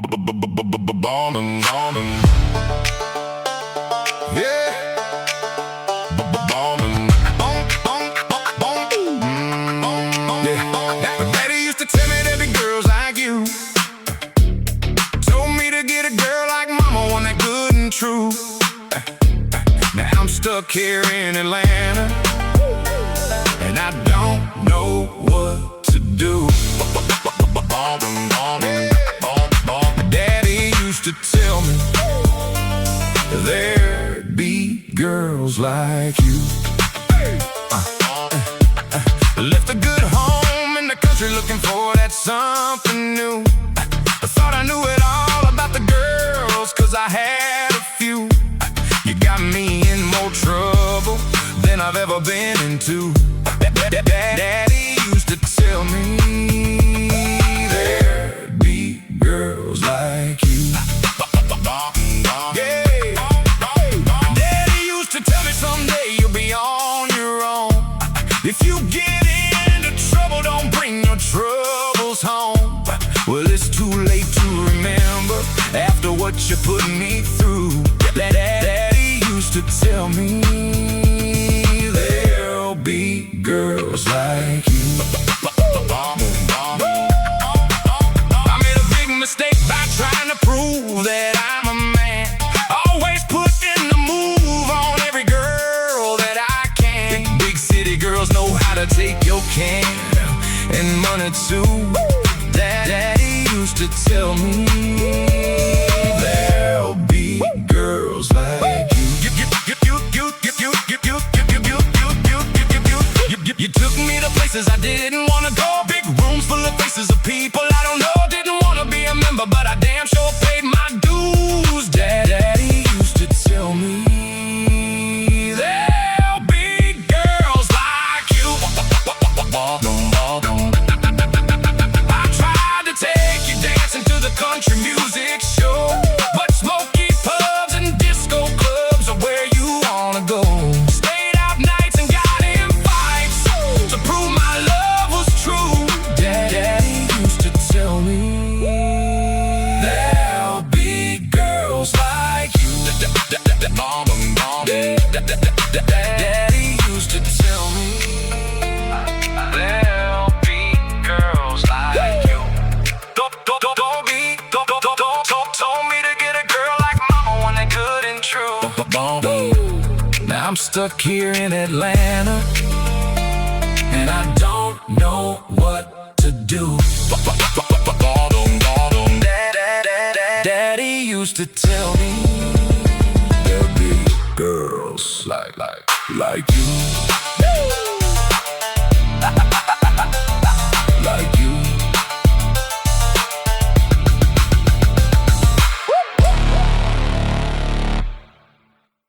Ballin', ballin'. Yeah. Ballin'. Yeah. Daddy used to tell me there be girls like you. Told me to get a girl like mama, one that good and true. Now I'm stuck here in Atlanta, and I don't know what to do. Daddy used to tell me there'd be girls like you. Left a good home in the country looking for that something new. I thought I knew it all about the girls, cause I had a few. You got me in more trouble than I've ever been into. Daddy used to tell me there'd be girls like you. Yeah. Daddy used to tell me someday you'll be on your own. If you get into trouble, don't bring your troubles home. Well, it's too late to remember after what you put me through. Daddy used to tell me there'll be girls like you. I made a big mistake by trying to prove that I'm a man. Always putting the move on every girl that I can. Big city girls know how to take your can and money too. Daddy used to tell me there'll be girls like you. You took me to places I didn't wanna go. Big rooms full of faces of people I don't know. Didn't wanna be a member, but I damn sure paid my dues. Daddy used to tell me there'll be girls like you. I tried to take you dancing to the country music show, but smoky pubs and disco clubs are where you wanna go. Stayed out nights and got in fights to prove my love was true. Daddy used to tell me there'll be girls like you. Daddy used to tell me there'll be girls like you. Told me to get a girl like mama, one that good and true. Now I'm stuck here in Atlanta, and I don't know what to do. Daddy used to tell me there'll be girls like you.